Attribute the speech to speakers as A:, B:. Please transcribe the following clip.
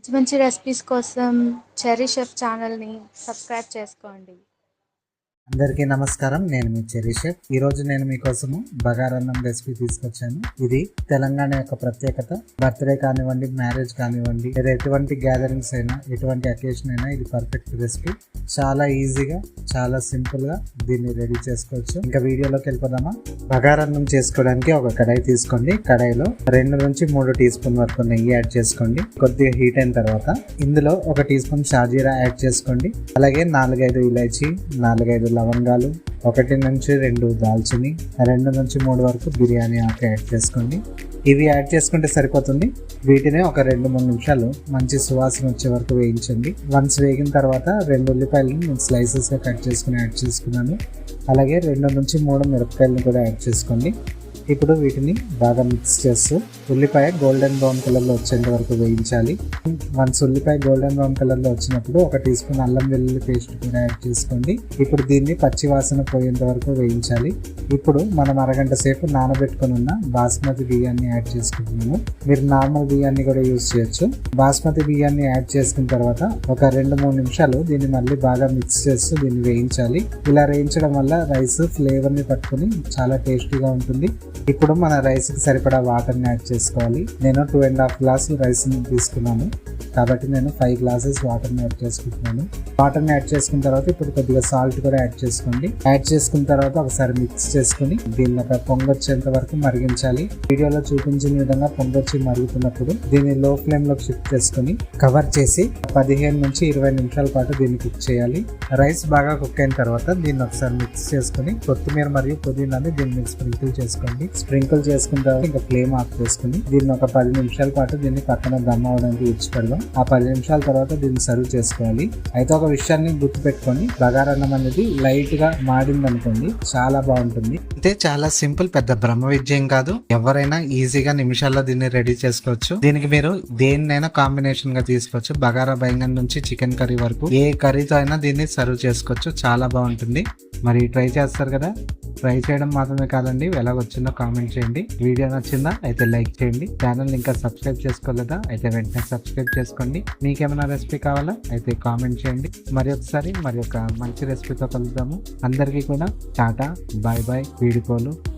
A: మంచి మంచి రెసిపీస్ కోసం చెర్రీ షెఫ్ ఛానల్ని సబ్స్క్రైబ్ చేసుకోండి.
B: అందరికీ నమస్కారం. నేను మీ చెర్రీ షెఫ్. ఈ రోజు నేను మీకోసము బగారన్నం రెసిపీ తీసుకొచ్చాను. ఇది తెలంగాణ యొక్క ప్రత్యేకత. బర్త్డే కానివ్వండి, మ్యారేజ్ కానివ్వండి, లేదా ఎటువంటి గ్యాదరింగ్స్ అయినా, ఎటువంటి అకేషన్ అయినా ఇది పర్ఫెక్ట్ రెసిపీ. చాలా ఈజీగా, చాలా సింపుల్ గా దీన్ని రెడీ చేసుకోవచ్చు. ఇంకా వీడియోలోకి వెళ్ళిపోదామా? బగారన్నం చేసుకోవడానికి ఒక కడాయి తీసుకోండి. కడాయిలో 2 నుంచి 3 టీ స్పూన్ వరకు నెయ్యి యాడ్ చేసుకోండి. కొద్దిగా హీట్ అయిన తర్వాత ఇందులో 1 టీ స్పూన్ షాజీరా యాడ్ చేసుకోండి. అలాగే 4-5 ఇలాచీ, 4-5 లవంగాలు, 1 నుంచి 2 దాల్చిని, 2 నుంచి 3 వరకు బిర్యానీ ఆకు యాడ్ చేసుకోండి. ఇవి యాడ్ చేసుకుంటే సరిపోతుంది. వీటిని ఒక 2-3 నిమిషాలు మంచి సువాసన వచ్చే వరకు వేయించండి. వన్స్ వేగిన తర్వాత 2 ఉల్లిపాయలను నేను స్లైసెస్గా కట్ చేసుకుని యాడ్ చేసుకున్నాను. అలాగే 2 నుంచి 3 మిరపకాయలను కూడా యాడ్ చేసుకోండి. ఇప్పుడు వీటిని బాగా మిక్స్ చేస్తూ ఉల్లిపాయ గోల్డెన్ బ్రౌన్ కలర్లో వచ్చేంత వరకు వేయించాలి. వన్స్ ఉల్లిపాయ గోల్డెన్ బ్రౌన్ కలర్లో వచ్చినప్పుడు 1 టీ స్పూన్ అల్లం వెల్లుల్లి పేస్ట్ కూడా యాడ్ చేసుకోండి. ఇప్పుడు దీన్ని పచ్చి వాసన పోయేంత వరకు వేయించాలి. ఇప్పుడు మనం అరగంట సేపు నానబెట్టుకుని ఉన్న బాస్మతి బియ్యాన్ని యాడ్ చేసుకుంటున్నాము. మీరు నార్మల్ బియ్యాన్ని కూడా యూజ్ చేయొచ్చు. బాస్మతి బియ్యాన్ని యాడ్ చేసుకున్న తర్వాత ఒక 2-3 నిమిషాలు దీన్ని మళ్ళీ బాగా మిక్స్ చేస్తూ దీన్ని వేయించాలి. ఇలా వేయించడం వల్ల రైస్ ఫ్లేవర్ని పట్టుకుని చాలా టేస్టీగా ఉంటుంది. ఇప్పుడు మన రైస్కి సరిపడా వాటర్ని యాడ్ చేసుకోవాలి. నేను 2.5 గ్లాసులు రైస్ని తీసుకున్నాను కాబట్టి నేను 5 గ్లాసెస్ వాటర్ని యాడ్ చేసుకుంటున్నాను. వాటర్ని యాడ్ చేసుకున్న తర్వాత ఇప్పుడు కొద్దిగా సాల్ట్ కూడా యాడ్ చేసుకోండి. యాడ్ చేసుకున్న తర్వాత ఒకసారి మిక్స్ చేసుకుని దీన్ని ఒక పొంగొచ్చేంత వరకు మరిగించాలి. వీడియోలో చూపించిన విధంగా పొంగొచ్చి మరుగుతున్నప్పుడు దీన్ని లో ఫ్లేమ్లో షిఫ్ట్ చేసుకుని కవర్ చేసి 15 నుంచి 20 నిమిషాల పాటు దీన్ని కుక్ చేయాలి. రైస్ బాగా కుక్ అయిన తర్వాత దీన్ని ఒకసారి మిక్స్ చేసుకుని కొత్తిమీర మరియు పుదీనాని దీని మీద స్ప్రింకిల్ చేసుకోండి. స్ప్రింకిల్ చేసుకున్న తర్వాత ఇంకా ఫ్లేమ్ ఆఫ్ చేసుకుని దీన్ని ఒక 10 నిమిషాల పాటు దీన్ని పక్కన దమ్ అవడానికి ఇచ్చిపెడదాం. ఆ 10 నిమిషాల తర్వాత దీన్ని సర్వ్ చేసుకోవాలి. అయితే ఒక విషయాన్ని గుర్తుపెట్టుకొని బగారన్నం అనేది లైట్ గా మాడింది అనుకోండి, చాలా బాగుంటుంది. అయితే చాలా సింపుల్, పెద్ద బ్రహ్మ విద్యం కాదు. ఎవరైనా ఈజీగా నిమిషాల్లో దీన్ని రెడీ చేసుకోవచ్చు. దీనికి మీరు దేన్నైనా కాంబినేషన్ గా తీసుకోవచ్చు. బగారా బైంగన్ నుంచి చికెన్ కర్రీ వరకు ఏ కర్రీతో అయినా దీన్ని సర్వ్ చేసుకోవచ్చు. చాలా బాగుంటుంది. మరి ట్రై చేస్తారు కదా? ట్రై చేయడం మాత్రమే కాదండి, ఎలా వచ్చిందో కామెంట్ చేయండి. వీడియో నచ్చిందా అయితే లైక్ చేయండి. ఛానల్ ఇంకా సబ్స్క్రైబ్ చేసుకోలేదా అయితే వెంటనే సబ్స్క్రైబ్ చేసుకోండి. మీకేమైనా రెసిపీ కావాలా అయితే కామెంట్ చేయండి. మరి ఒక మంచి రెసిపీతో కలుద్దాము. అందరికీ కూడా టాటా, బాయ్ బాయ్, వీడుకోలు.